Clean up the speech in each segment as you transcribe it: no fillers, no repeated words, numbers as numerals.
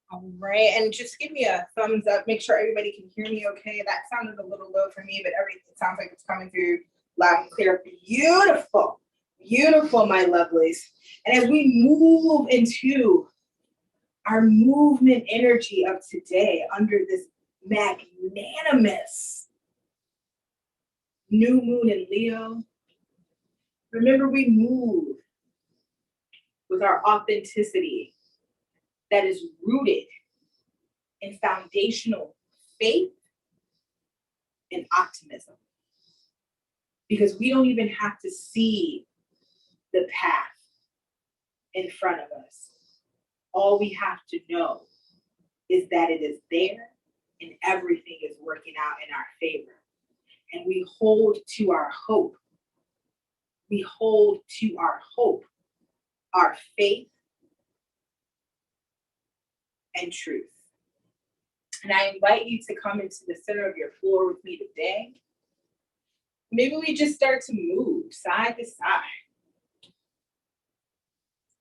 All right, and just give me a thumbs up. Make sure everybody can hear me okay. That sounded a little low for me, but everything sounds like it's coming through loud and clear. Beautiful, beautiful, my lovelies. And as we move into our movement energy of today under this magnanimous new moon in Leo, remember we move with our authenticity that is rooted in foundational faith and optimism. Because we don't even have to see the path in front of us. All we have to know is that it is there and everything is working out in our favor. And we hold to our hope. We hold to our hope, our faith, and truth. And I invite you to come into the center of your floor with me today. Maybe we just start to move side to side.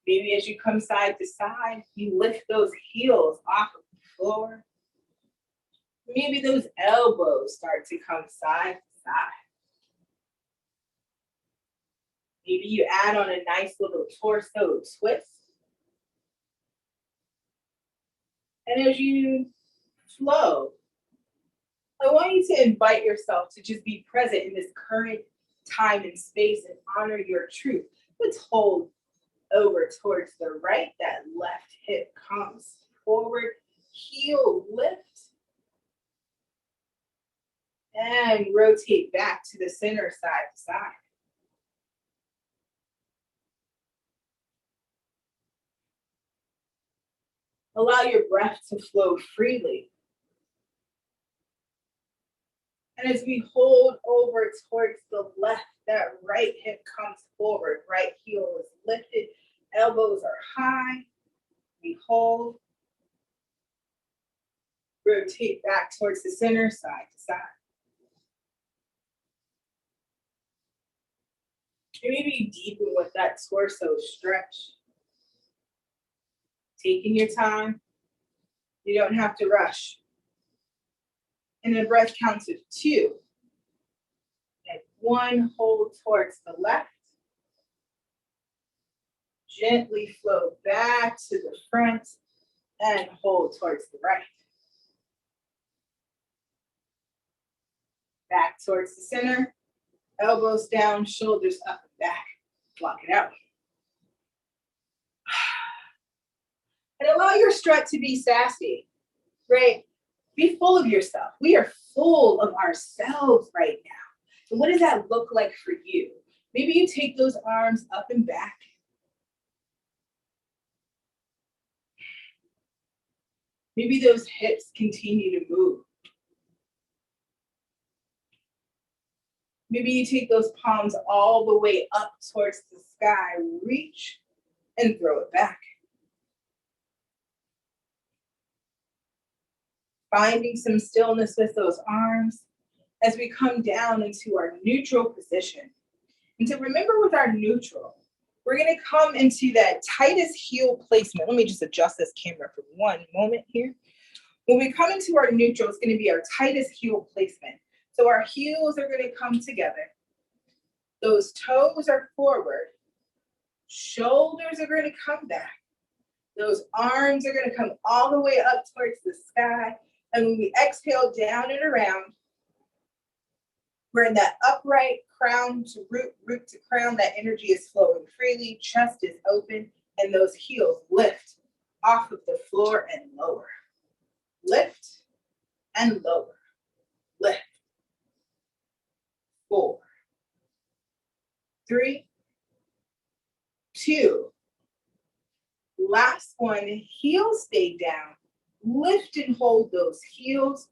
Maybe as you come side to side, you lift those heels off of the floor. Maybe those elbows start to come side to side. Maybe you add on a nice little torso twist. And as you flow, I want you to invite yourself to just be present in this current time and space and honor your truth. Let's hold over towards the right. That left hip comes forward. Heel lift. And rotate back to the center, side to side. Allow your breath to flow freely. And as we hold over towards the left, that right hip comes forward, right heel is lifted, elbows are high. We hold. Rotate back towards the center, side to side. And maybe deepen with that torso stretch. Taking your time. You don't have to rush. And a breath counts of 2. And 1, hold towards the left. Gently flow back to the front and hold towards the right. Back towards the center. Elbows down, shoulders up and back. Block it out. And allow your strut to be sassy, right? Be full of yourself. We are full of ourselves right now. And what does that look like for you? Maybe you take those arms up and back. Maybe those hips continue to move. Maybe you take those palms all the way up towards the sky, reach and throw it back. Finding some stillness with those arms as we come down into our neutral position. And to remember with our neutral, we're gonna come into that tightest heel placement. Let me just adjust this camera for one moment here. When we come into our neutral, it's gonna be our tightest heel placement. So our heels are gonna come together. Those toes are forward. Shoulders are gonna come back. Those arms are gonna come all the way up towards the sky. And when we exhale down and around, we're in that upright crown to root, root to crown. That energy is flowing freely, chest is open, and those heels lift off of the floor and lower. Lift and lower. Lift. 4, 3, 2. Last one, heels stay down. Lift and hold those heels.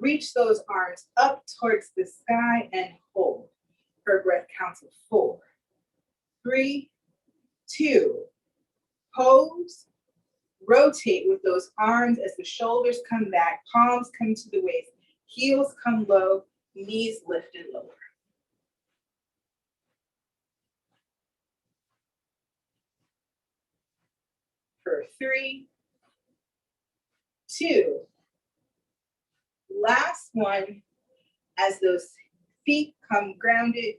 Reach those arms up towards the sky and hold. Per breath counts of 4, 3, 2. Pose. Rotate with those arms as the shoulders come back, palms come to the waist, heels come low, knees lift and lower. For 3, 2. Last one, as those feet come grounded,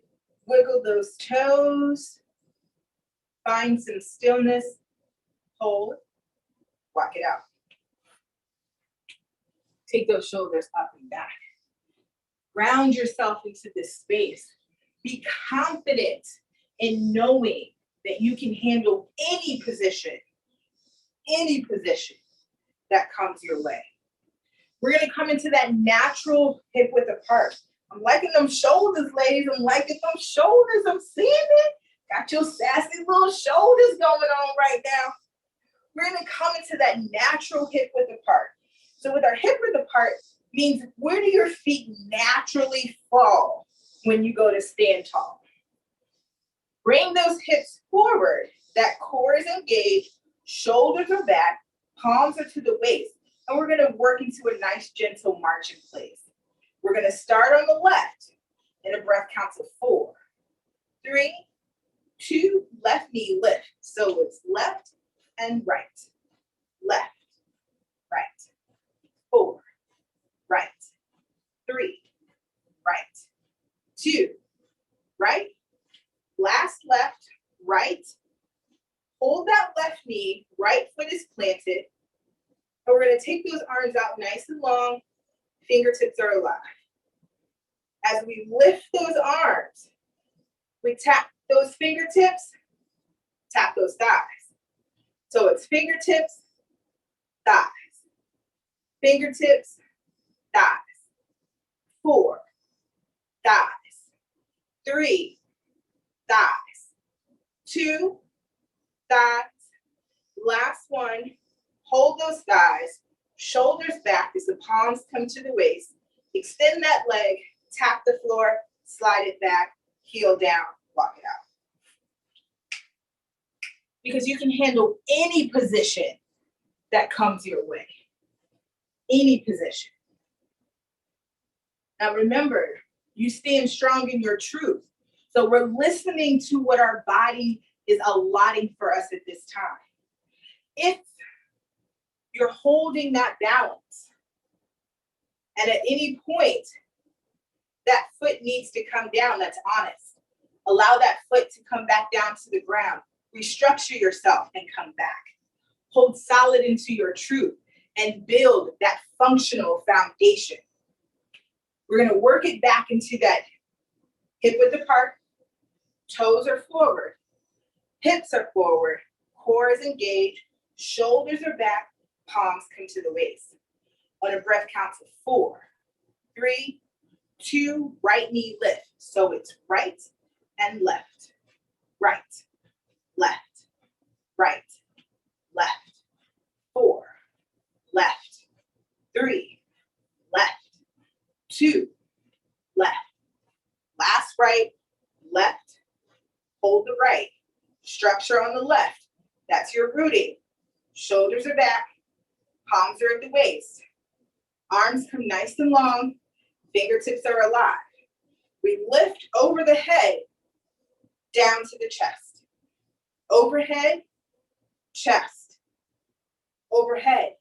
wiggle those toes, find some stillness, hold, walk it out. Take those shoulders up and back. Ground yourself into this space. Be confident in knowing that you can handle any position that comes your way. We're gonna come into that natural hip width apart. I'm liking them shoulders, ladies. I'm liking them shoulders. I'm seeing it. Got your sassy little shoulders going on right now. We're gonna come into that natural hip width apart. So with our hip width apart means, where do your feet naturally fall when you go to stand tall? Bring those hips forward. That core is engaged, shoulders are back, palms are to the waist. And we're gonna work into a nice gentle march in place. We're gonna start on the left in a breath count of 4, 3, 2, left knee lift. So it's left and right, left, right, 4, right, 3, right, 2, right, last left, right. Hold that left knee, right foot is planted. And we're gonna take those arms out nice and long, fingertips are alive. As we lift those arms, we tap those fingertips, tap those thighs. So it's fingertips, thighs, fingertips, thighs, 4, thighs, 3, thighs, 2, thighs, last one. Hold those thighs, shoulders back as the palms come to the waist. Extend that leg, tap the floor, slide it back, heel down, walk it out. Because you can handle any position that comes your way. Any position. Now remember, you stand strong in your truth. So we're listening to what our body is allotting for us at this time. If you're holding that balance, and at any point that foot needs to come down, that's honest. Allow that foot to come back down to the ground. Restructure yourself and come back. Hold solid into your truth and build that functional foundation. We're going to work it back into that hip width apart, toes are forward, hips are forward, core is engaged, shoulders are back, palms come to the waist. On a breath count of 4, 3, 2, right knee lift. So it's right and left, right, left, right, left, 4, left, 3, left, 2, left, last right, left, hold the right, structure on the left, that's your rooting. Shoulders are back, palms are at the waist, arms come nice and long, fingertips are alive. We lift over the head, down to the chest. Overhead, chest. Overhead,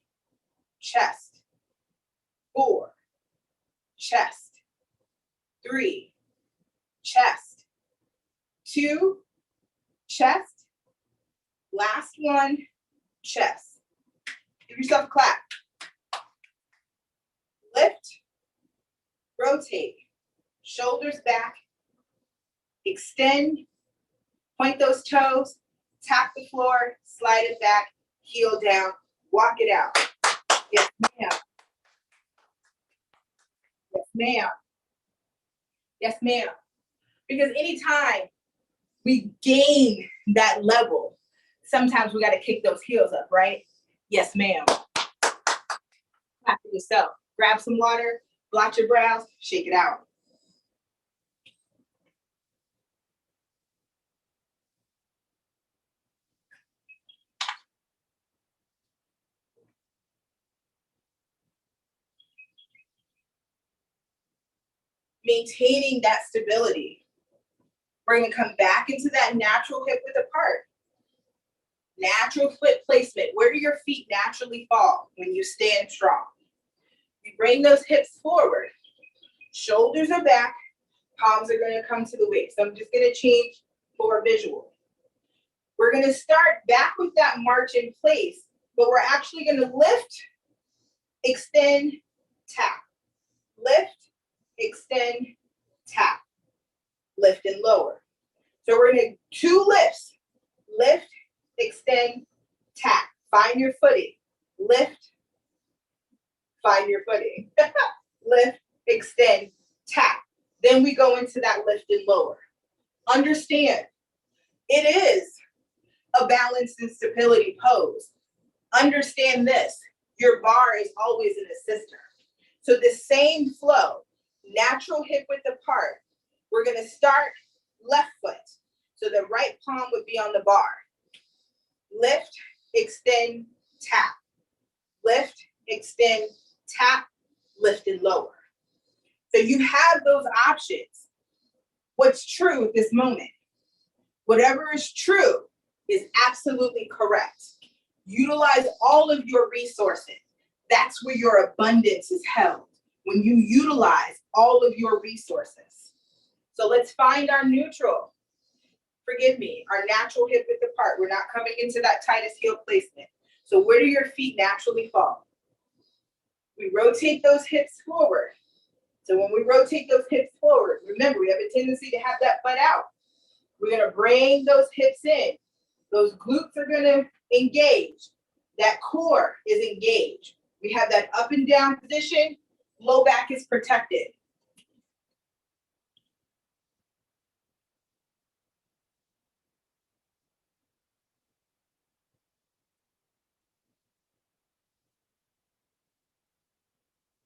chest. 4, chest. 3, chest. 2, chest. Last one, chest. Give yourself a clap. Lift, rotate, shoulders back, extend, point those toes, tap the floor, slide it back, heel down, walk it out. Yes, ma'am. Yes, ma'am. Yes, ma'am. Because anytime we gain that level, sometimes we got to kick those heels up, right? Yes, ma'am. Clap for yourself. Grab some water, blot your brows, shake it out. Maintaining that stability. We're going to come back into that natural hip width apart. Natural foot placement. Where do your feet naturally fall when you stand strong? You bring those hips forward. Shoulders are back. Palms are going to come to the waist. So I'm just going to change for visual. We're going to start back with that march in place, but we're actually going to lift, extend, tap. Lift, extend, tap. Lift and lower. So we're going to 2 lifts. Lift, extend, tap. Find your footing. Lift, find your footing. Lift, extend, tap. Then we go into that lift and lower. Understand, it is a balance and stability pose. Understand this, your bar is always an assister. So the same flow, natural hip width apart. We're going to start left foot. So the right palm would be on the bar. Lift, extend, tap. Lift, extend, tap, lift and lower. So you have those options. What's true at this moment? Whatever is true is absolutely correct. Utilize all of your resources. That's where your abundance is held, when you utilize all of your resources. So let's find our neutral. Forgive me, our natural hip width apart. We're not coming into that tightest heel placement. So where do your feet naturally fall? We rotate those hips forward. So when we rotate those hips forward, remember, we have a tendency to have that butt out. We're going to bring those hips in. Those glutes are going to engage. That core is engaged. We have that up and down position. Low back is protected.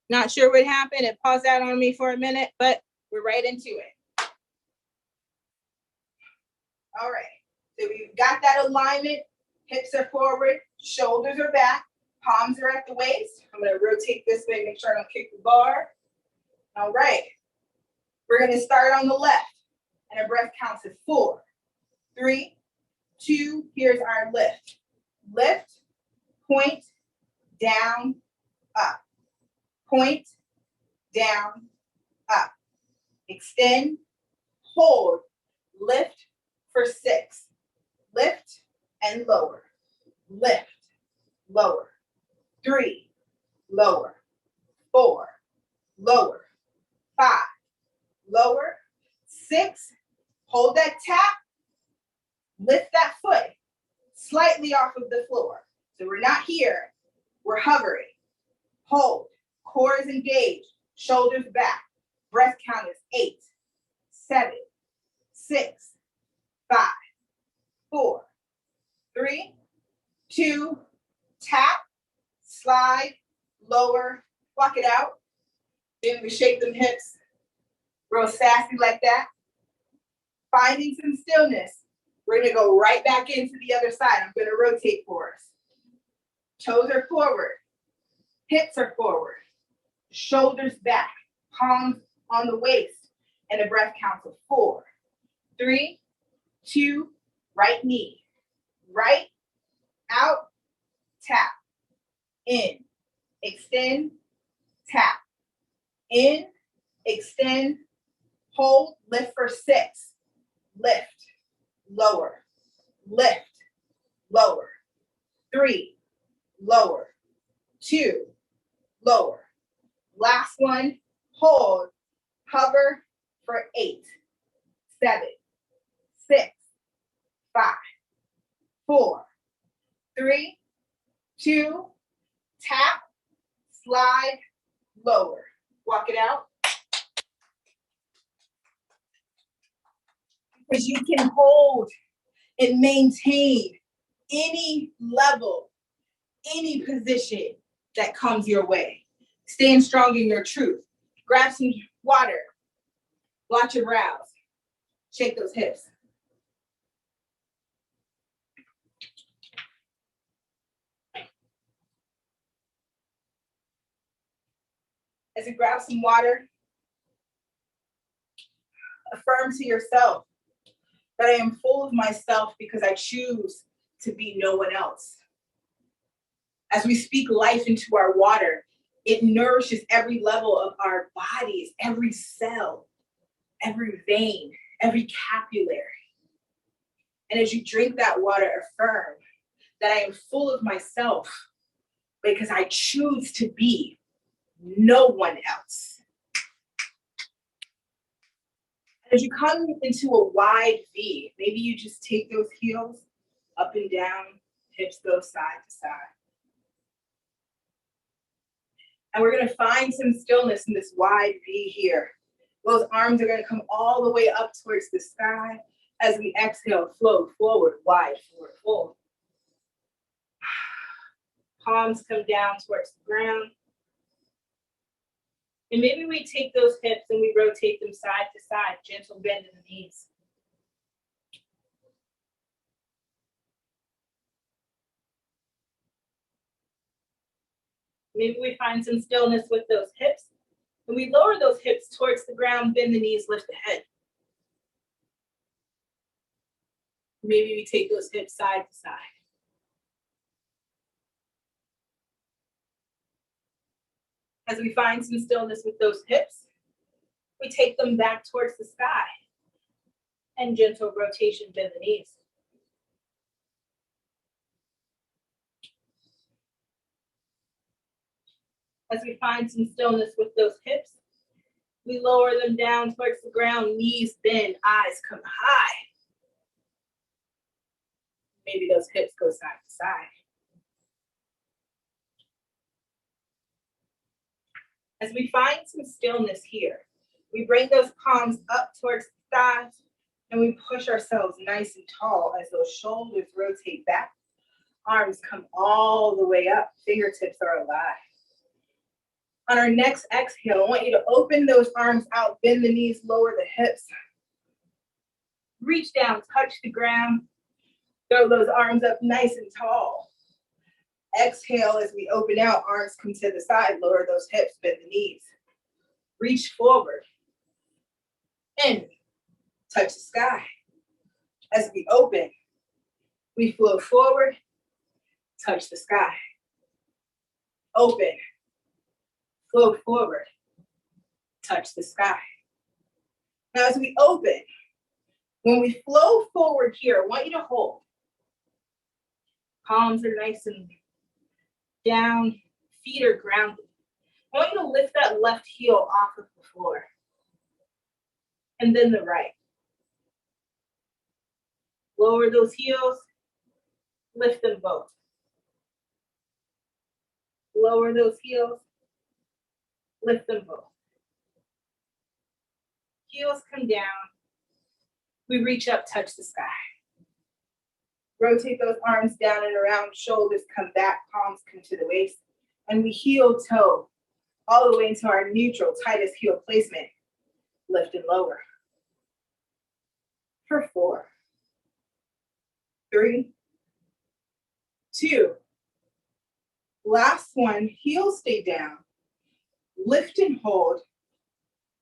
Not sure what happened. It paused out on me for a minute, but we're right into it. All right. So we've got that alignment. Hips are forward. Shoulders are back. Palms are at the waist. I'm going to rotate this way, make sure I don't kick the bar. All right. We're going to start on the left. And our breath counts at 4, 3, 2. Here's our lift. Lift, point, down, up. Point, down, up. Extend, hold, lift for 6. Lift and lower. Lift, lower. 3, lower. 4, lower. 5, lower. 6, hold that tap. Lift that foot slightly off of the floor. So we're not here, we're hovering. Hold. Core is engaged, shoulders back. Breath count is 8, 7, 6, 5, 4, 3, 2, tap, slide, lower, walk it out. Then we shake them hips, real sassy like that. Finding some stillness. We're gonna go right back into the other side. I'm gonna rotate for us. Toes are forward, hips are forward. Shoulders back, palms on the waist, and a breath count of 4, 3, 2, right knee, right, out, tap, in, extend, tap, in, extend, hold, lift for 6, lift, lower, lift, lower, 3, lower, 2, lower. Last one, hold, hover for 8, 7, 6, 5, 4, 3, 2, tap, slide, lower. Walk it out. Because you can hold and maintain any level, any position that comes your way. Stand strong in your truth. Grab some water. Watch your brows. Shake those hips. As you grab some water, affirm to yourself that I am full of myself because I choose to be no one else. As we speak life into our water, it nourishes every level of our bodies, every cell, every vein, every capillary. And as you drink that water, affirm that I am full of myself because I choose to be no one else. As you come into a wide V, maybe you just take those heels up and down, hips go side to side. And we're going to find some stillness in this wide V here. Those arms are going to come all the way up towards the sky. As we exhale, float forward, wide, forward, fold. Palms come down towards the ground. And maybe we take those hips and we rotate them side to side, gentle bend in the knees. Maybe we find some stillness with those hips. And we lower those hips towards the ground, bend the knees, lift the head. Maybe we take those hips side to side. As we find some stillness with those hips, we take them back towards the sky. And gentle rotation, bend the knees. As we find some stillness with those hips, we lower them down towards the ground, knees bend, eyes come high. Maybe those hips go side to side. As we find some stillness here, we bring those palms up towards the thighs and we push ourselves nice and tall as those shoulders rotate back. Arms come all the way up, fingertips are alive. On our next exhale, I want you to open those arms out, bend the knees, lower the hips. Reach down, touch the ground. Throw those arms up nice and tall. Exhale as we open out, arms come to the side, lower those hips, bend the knees. Reach forward. In, touch the sky. As we open, we flow forward, touch the sky. Open, flow forward, touch the sky. Now as we open, when we flow forward here, I want you to hold. Palms are nice and down, feet are grounded. I want you to lift that left heel off of the floor. And then the right. Lower those heels, lift them both. Lower those heels, lift them both. Heels come down. We reach up, touch the sky. Rotate those arms down and around, shoulders come back, palms come to the waist. And we heel toe all the way into our neutral, tightest heel placement. Lift and lower. For 4, 3, 2. Last one, heels stay down. Lift and hold.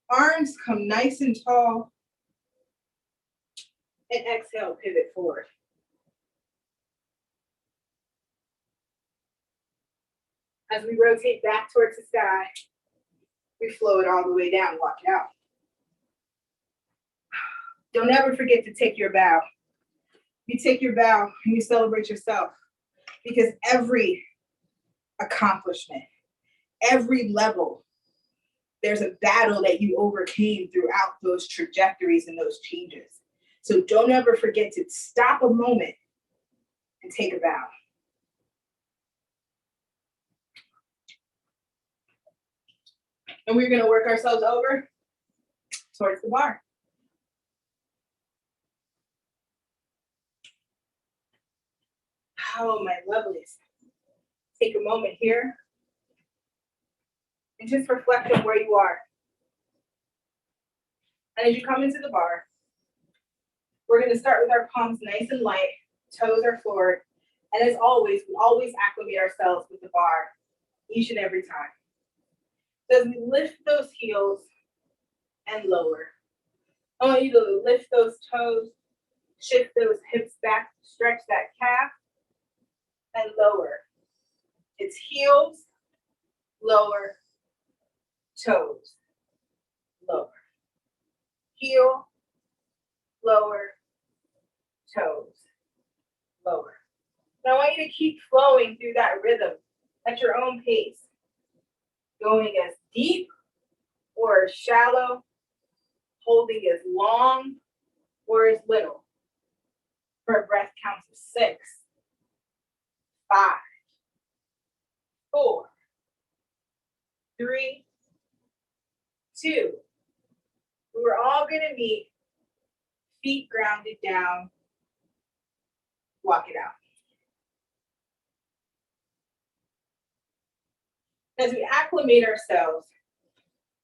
Arms come nice and tall. And exhale, pivot forward. As we rotate back towards the sky, we flow it all the way down, walk it out. Don't ever forget to take your bow. You take your bow and you celebrate yourself, because every accomplishment, every level, there's a battle that you overcame throughout those trajectories and those changes. So don't ever forget to stop a moment and take a bow. And we're going to work ourselves over towards the bar. Oh, my lovelies. Take a moment here and just reflect on where you are. And as you come into the bar, we're going to start with our palms nice and light, toes are forward. And as always, we always acclimate ourselves with the bar each and every time. So as we lift those heels and lower, I want you to lift those toes, shift those hips back, stretch that calf, and lower. It's heels, lower, toes, lower. Heel, lower, toes, lower. Now I want you to keep flowing through that rhythm at your own pace. Going as deep or as shallow, holding as long or as little. For a breath counts of 6, 5, 4, 3, 2. We're all going to meet feet grounded down. Walk it out. As we acclimate ourselves,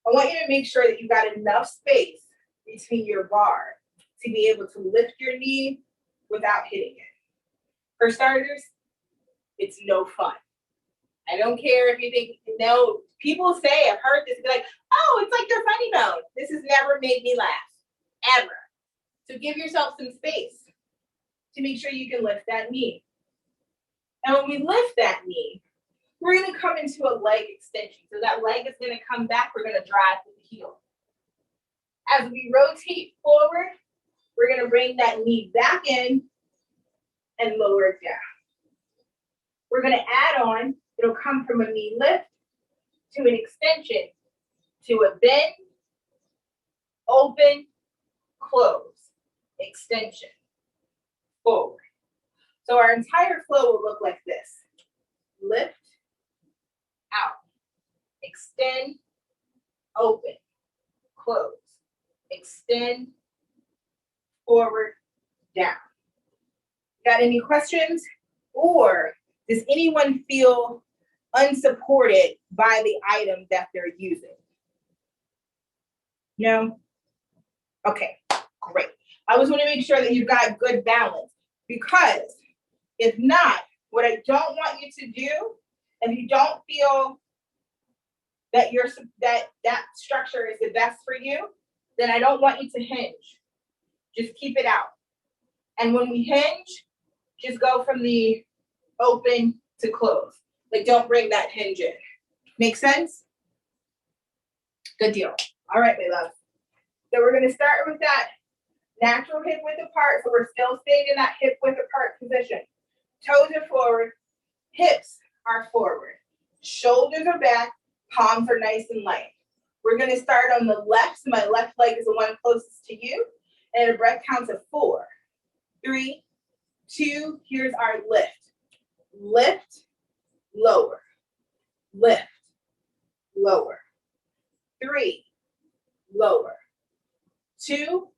I want you to make sure that you've got enough space between your bar to be able to lift your knee without hitting it. For starters, it's no fun. I don't care if you think, no, people say, I've heard this, be like, oh, it's like your funny bone. This has never made me laugh, ever. So give yourself some space to make sure you can lift that knee. And when we lift that knee, we're going to come into a leg extension. So that leg is going to come back. We're going to drive with the heel. As we rotate forward, we're going to bring that knee back in and lower it down. We're going to add on, it'll come from a knee lift to an extension to a bend, open, close, extension, forward. So our entire flow will look like this. Lift, out, extend, open, close, extend, forward, down. Got any questions? Or does anyone feel unsupported by the item that they're using? No? Okay, great. I always want to make sure that you've got good balance, because if not, what I don't want you to do, if you don't feel that that structure is the best for you, then I don't want you to hinge. Just keep it out. And when we hinge, just go from the open to close. Like, don't bring that hinge in. Make sense? Good deal. All right, my love. So we're going to start with that natural hip width apart. So we're still staying in that hip width apart position. Toes are forward. Hips are forward. Shoulders are back. Palms are nice and light. We're going to start on the left. So my left leg is the one closest to you. And a breath counts of 4, 3, 2. Here's our lift. Lift, lower. Lift, lower. 3, lower. 2,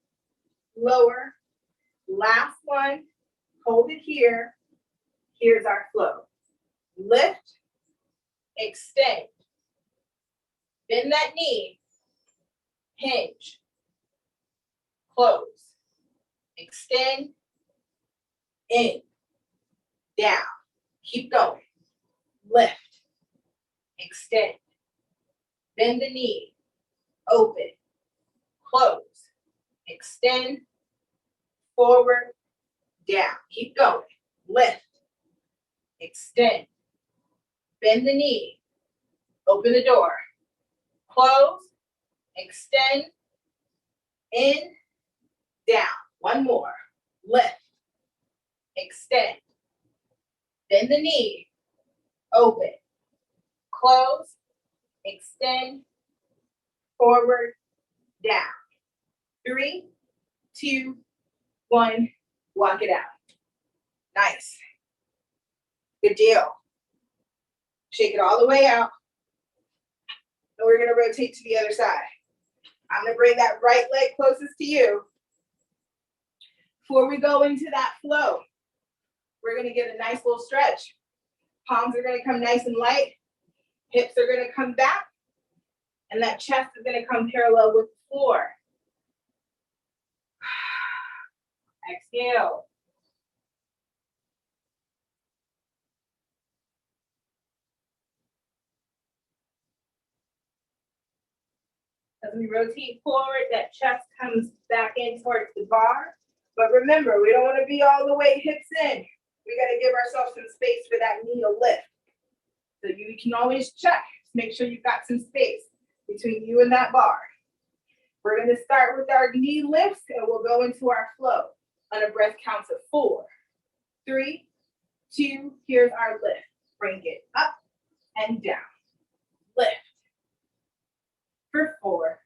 lower. Last one. Hold it here. Here's our flow. Lift, extend. Bend that knee. Hinge. Close. Extend. In. Down. Keep going. Lift. Extend. Bend the knee. Open. Close. Extend. Forward. Down. Keep going. Lift. Extend. Bend the knee. Open the door. Close. Extend. In. Down. One more. Lift. Extend. Bend the knee. Open. Close. Extend. Forward. Down. 3, 2, 1. Walk it out. Nice. Good deal. Shake it all the way out. And we're going to rotate to the other side. I'm going to bring that right leg closest to you. Before we go into that flow, we're going to get a nice little stretch. Palms are going to come nice and light. Hips are going to come back. And that chest is going to come parallel with the floor. Exhale. As we rotate forward, that chest comes back in towards the bar. But remember, we don't want to be all the way hips in. We got to give ourselves some space for that knee to lift. So you can always check. Just make sure you've got some space between you and that bar. We're going to start with our knee lifts and we'll go into our flow on a breath count of 4, 3, 2, here's our lift. Bring it up and down. Lift. For 4,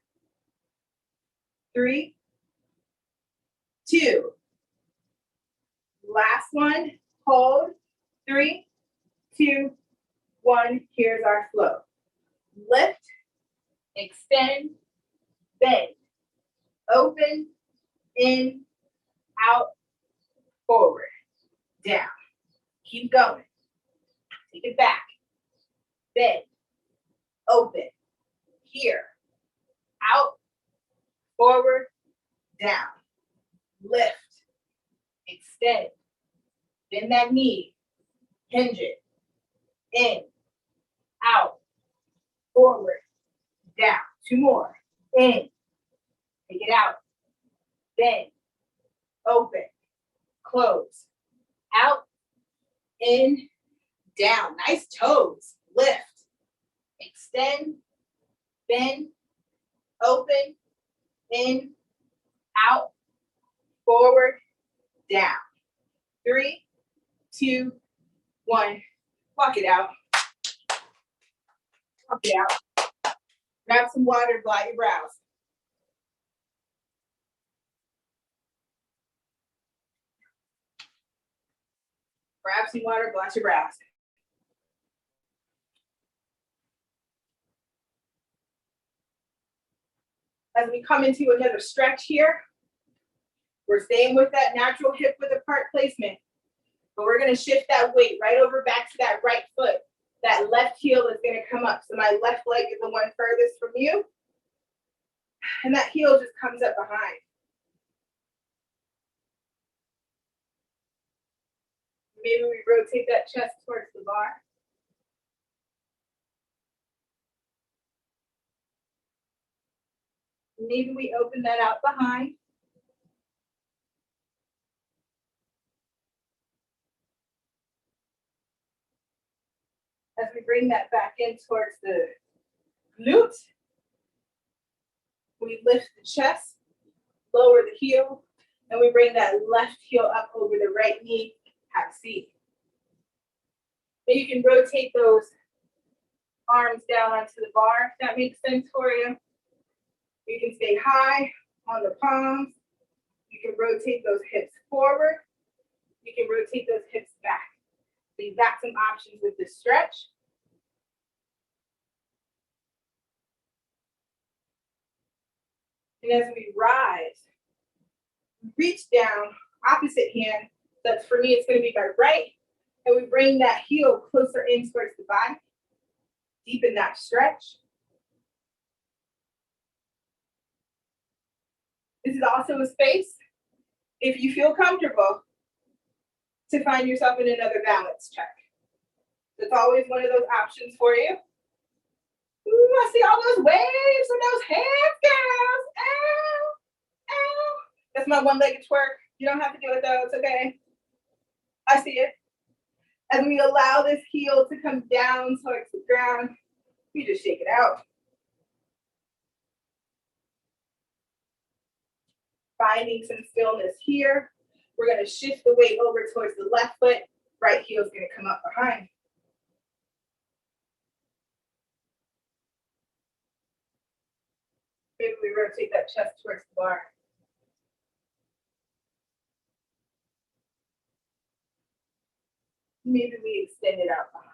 3, 2. Last one, hold. 3, 2, 1. Here's our flow. Lift, extend, bend, open, in, out, forward, down. Keep going. Take it back. Bend, open, here, out, forward, down. Lift, extend, bend that knee, hinge it, in, out, forward, down. 2 more. In, take it out, bend, open, close, out, in, down. Nice toes. Lift, extend, bend, open, in, out, forward, down. 3, 2, 1. Walk it out. Walk it out. Grab some water, blot your brows. Grab some water, blot your brows. As we come into another stretch here, we're staying with that natural hip width apart placement, but we're going to shift that weight right over back to that right foot. That left heel is going to come up. So my left leg is the one furthest from you, and that heel just comes up behind. Maybe we rotate that chest towards the bar. Maybe we open that out behind. As we bring that back in towards the glute, we lift the chest, lower the heel, and we bring that left heel up over the right knee, have seat. Then you can rotate those arms down onto the bar, if that makes sense for you. You can stay high on the palms. You can rotate those hips forward. You can rotate those hips back. So you've got some options with this stretch. And as we rise, reach down, opposite hand. That's for me, it's going to be my right. And we bring that heel closer in towards the body. Deepen that stretch. This is also a space, if you feel comfortable, to find yourself in another balance check. That's always one of those options for you. Ooh, I see all those waves and those hands, girls. Ow, ow. That's my one-legged twerk. You don't have to do it though, it's okay. I see it. As we allow this heel to come down towards the ground, we just shake it out. Finding some stillness here. We're going to shift the weight over towards the left foot. Right heel is going to come up behind. Maybe we rotate that chest towards the bar. Maybe we extend it out behind.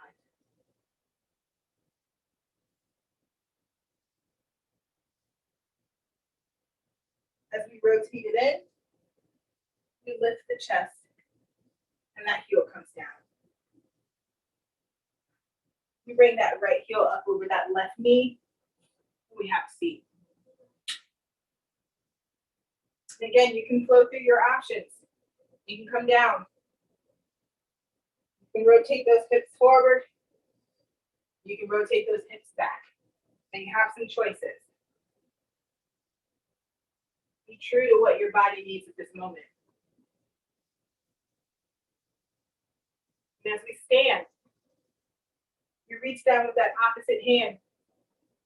As we rotate it in, we lift the chest, and that heel comes down. We bring that right heel up over that left knee. We have a seat. Again, you can flow through your options. You can come down. You can rotate those hips forward. You can rotate those hips back. So you have some choices. Be true to what your body needs at this moment. And as we stand, you reach down with that opposite hand.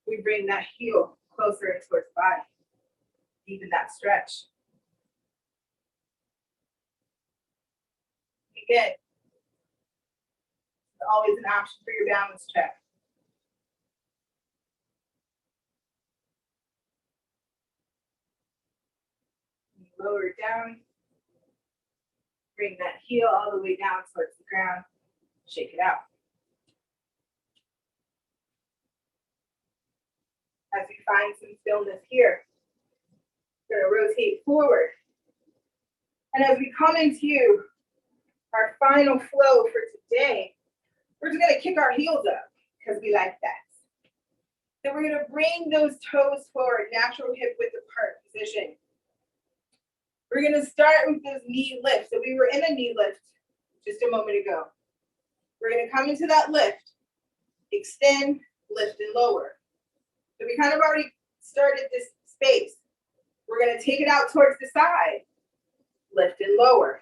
We bring that heel closer in towards the body. Deepen that stretch. Again, it's always an option for your balance check. Lower it down. Bring that heel all the way down towards the ground. Shake it out. As we find some stillness here, we're going to rotate forward. And as we come into our final flow for today, we're just going to kick our heels up because we like that. Then we're going to bring those toes forward, natural hip width apart position. We're going to start with those knee lifts. So we were in a knee lift just a moment ago. We're going to come into that lift, extend, lift, and lower. So we kind of already started this space. We're going to take it out towards the side, lift and lower.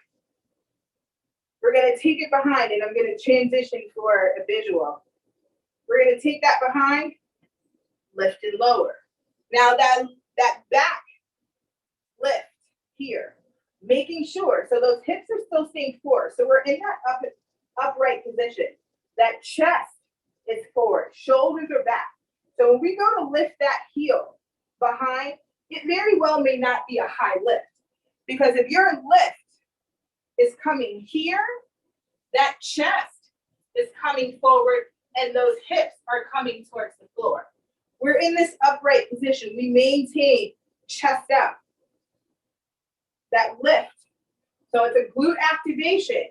We're going to take it behind, and I'm going to transition for a visual. We're going to take that behind, lift and lower. Now that back lift here, making sure, so those hips are still staying forward. So we're in that upright position. That chest is forward, shoulders are back. So when we go to lift that heel behind, it very well may not be a high lift. Because if your lift is coming here, that chest is coming forward and those hips are coming towards the floor. We're in this upright position. We maintain chest up. That lift. So it's a glute activation.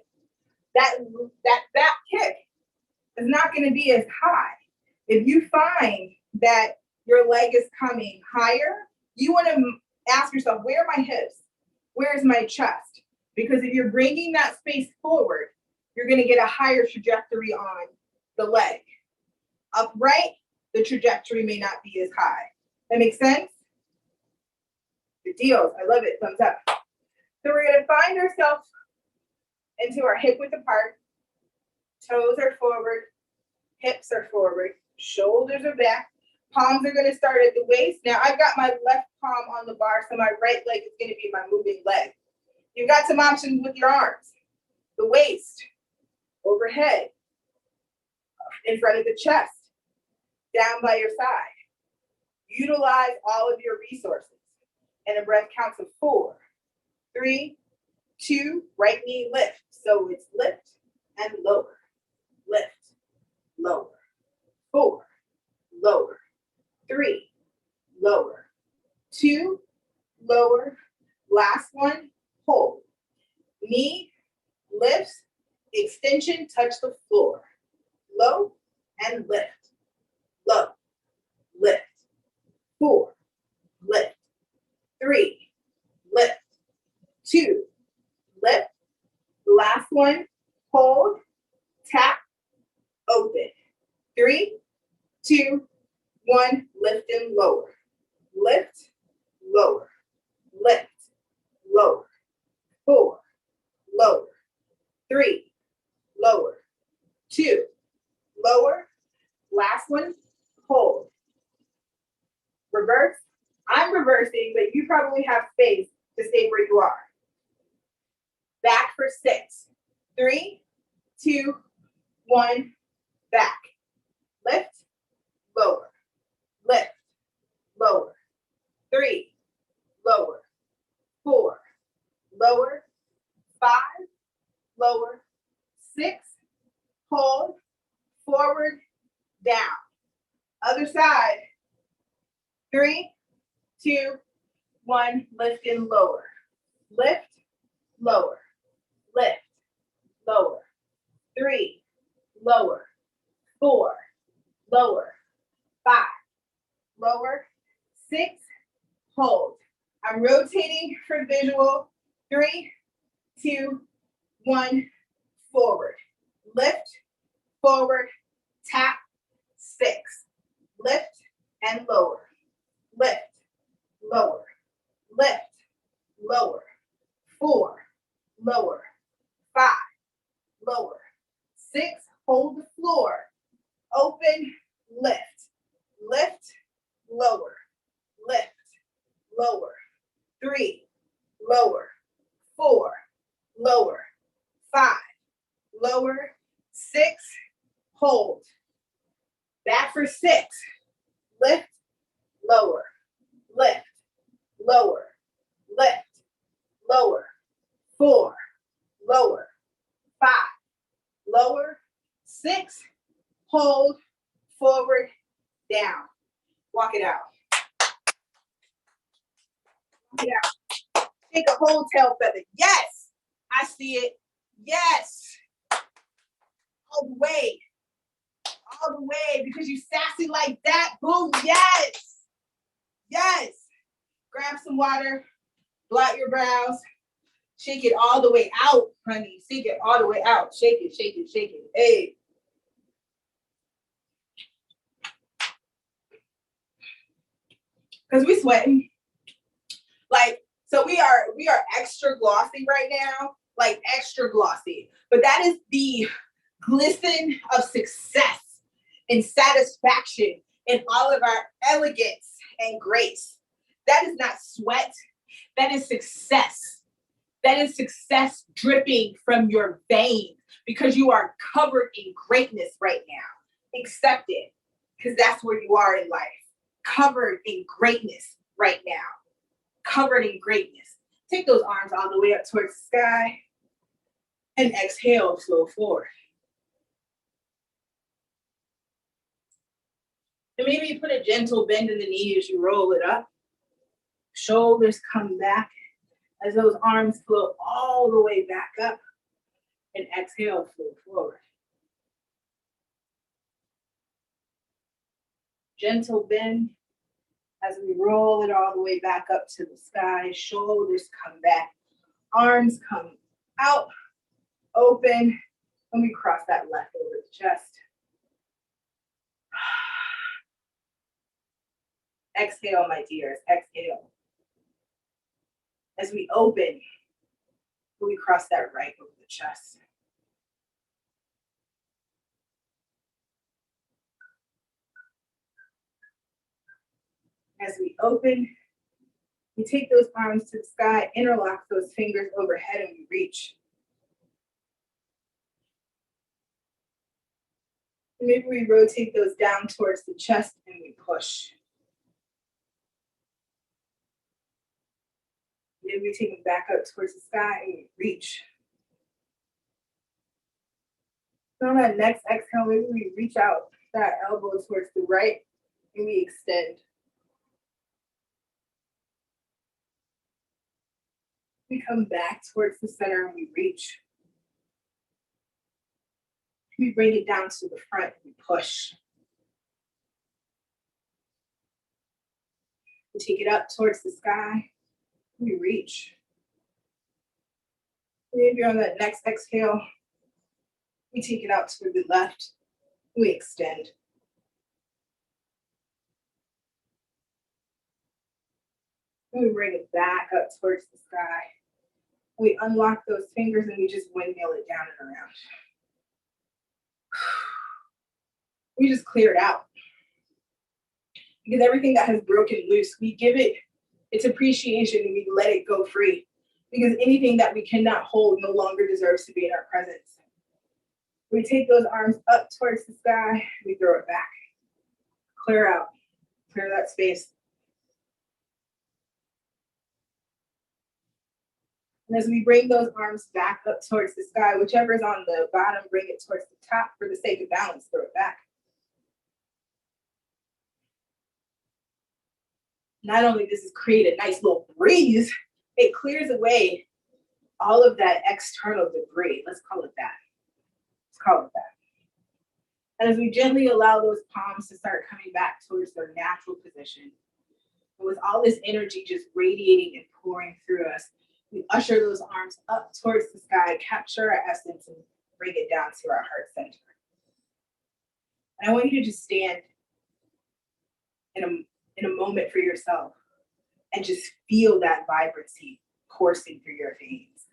That back kick is not going to be as high. If you find that your leg is coming higher, you want to ask yourself, where are my hips? Where's my chest? Because if you're bringing that space forward, you're going to get a higher trajectory on the leg. Upright, the trajectory may not be as high. That makes sense? Good deals. I love it. Thumbs up. So we're going to find ourselves into our hip width apart. Toes are forward. Hips are forward. Shoulders are back. Palms are going to start at the waist. Now I've got my left palm on the bar, so my right leg is going to be my moving leg. You've got some options with your arms. The waist, overhead, in front of the chest, down by your side. Utilize all of your resources. And a breath counts of 4, 3, 2, right knee lift. So it's lift and lower. Lift, lower. 4, lower. 3, lower. 2, lower. Last one, hold. Knee lifts, extension, touch the floor. Low and lift. Low, lift. 4, lift. 3, lift. 2, lift. Last one, hold, tap, open. 3, 2, 1, lift and lower. Lift, lower. Lift, lower. 4, lower. 3, lower. 2, lower. Last one, hold. Reverse. I'm reversing, but you probably have space to stay where you are. Back for 6. 3, 2, 1, back. Lift, lower. Lift, lower. 3, lower. 4, lower. 5, lower. 6, hold. Forward, down. Other side. 3, 2, 1, lift and lower. Lift, lower. Lift, lower. 3, lower. 4, lower. 5, lower. 6, hold. I'm rotating for visual. 3, 2, 1, forward. Lift, forward, tap, 6. Lift and lower. Lift, lower. Lift, lower. 4, lower. 5, lower. 6, hold the floor. Open, lift, lift, lower, lift, lower. 3, lower, 4, lower, 5, lower, 6, hold. Back for 6, lift, lower, lift, lower, lift, lower, 4, lower, 5, lower, 6, hold, forward, down. Walk it out. Walk it out. Take a whole tail feather. Yes, I see it. Yes. All the way. All the way, because you sassy like that. Boom. Yes. Yes. Grab some water. Blot your brows. Shake it all the way out, honey. Shake it all the way out. Shake it, shake it, shake it. Hey. Because we sweating. Like, so we are extra glossy right now. Like extra glossy. But that is the glisten of success and satisfaction in all of our elegance and grace. That is not sweat. That is success. That is success dripping from your veins because you are covered in greatness right now. Accept it, because that's where you are in life. Covered in greatness right now. Covered in greatness. Take those arms all the way up towards the sky and exhale, flow forward. And maybe you put a gentle bend in the knee as you roll it up. Shoulders come back as those arms flow all the way back up. And exhale, flow forward. Gentle bend as we roll it all the way back up to the sky. Shoulders come back. Arms come out, open, and we cross that left over the chest. Exhale, my dears, exhale. As we open, we cross that right over the chest. As we open, we take those arms to the sky, interlock those fingers overhead, and we reach. Maybe we rotate those down towards the chest and we push. Maybe we take them back up towards the sky and we reach. So on that next exhale, maybe we reach out that elbow towards the right and we extend. We come back towards the center and we reach. We bring it down to the front and we push. We take it up towards the sky. We reach. Maybe on that next exhale, we take it out to the left. We extend. And we bring it back up towards the sky. We unlock those fingers and we just windmill it down and around. We just clear it out. Because everything that has broken loose, we give it its appreciation and we let it go free. Because anything that we cannot hold no longer deserves to be in our presence. We take those arms up towards the sky, we throw it back. Clear out, clear that space. And as we bring those arms back up towards the sky, whichever's on the bottom, bring it towards the top for the sake of balance, throw it back. Not only does this create a nice little breeze, it clears away all of that external debris. Let's call it that. Let's call it that. And as we gently allow those palms to start coming back towards their natural position, and with all this energy just radiating and pouring through us, we usher those arms up towards the sky, capture our essence, and bring it down to our heart center. And I want you to just stand in a moment for yourself and just feel that vibrancy coursing through your veins.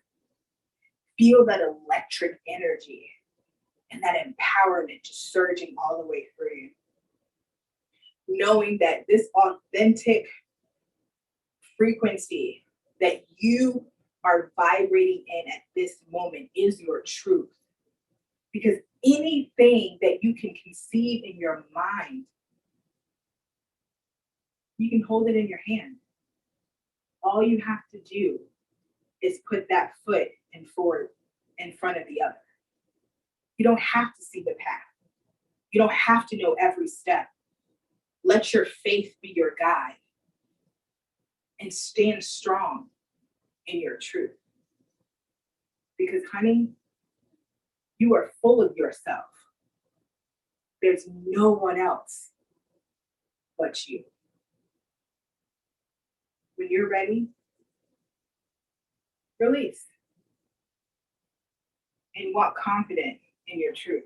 Feel that electric energy and that empowerment just surging all the way through you. Knowing that this authentic frequency that you are vibrating in at this moment is your truth. Because anything that you can conceive in your mind, you can hold it in your hand. All you have to do is put that foot in front of the other. You don't have to see the path. You don't have to know every step. Let your faith be your guide and stand strong in your truth. Because, honey, you are full of yourself. There's no one else but you. When you're ready, release and walk confident in your truth.